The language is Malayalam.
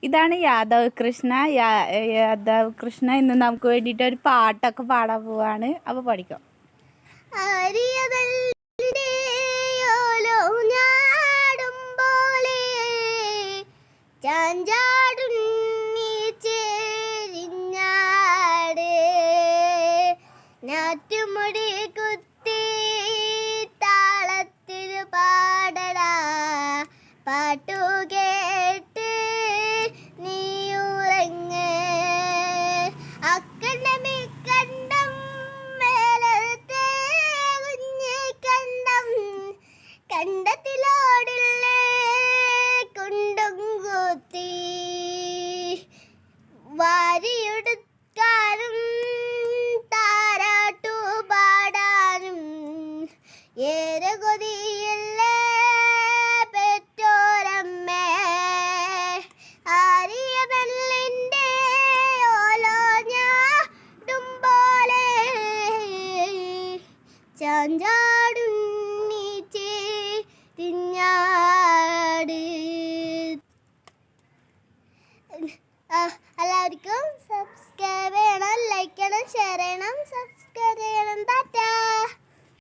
ഇതാണ് യാദവ് കൃഷ്ണ. യാദവ് കൃഷ്ണ ഇന്ന് നമുക്ക് വേണ്ടിയിട്ട് ഒരു പാട്ടൊക്കെ പാടാൻ പോവാണ്. അപ്പോൾ പഠിക്കാം. നാറ്റുമുടി കുത്തി താളത്തിൽ പാടടാ പാട്ടു കേട്ട് നീയുറങ്ങ് അക്കണ്ടമി കണ്ടം മേലത്തെ കുഞ്ഞി കണ്ടം കണ്ടത്തിലോടില്ലേ കുണ്ടും കുത്തി വാരിയെടുക്കാനും താരാട്ടു പാടാനും ഏറെ കൊതിയല്ലേ പെറ്റോരമ്മേ ആര്യനെല്ലിൻ്റെ ഓലോ ഞാടും പോലെ ചാഞ്ചാടും നീച്ചേ തിഞ്ഞാട്. എല്ലാവർക്കും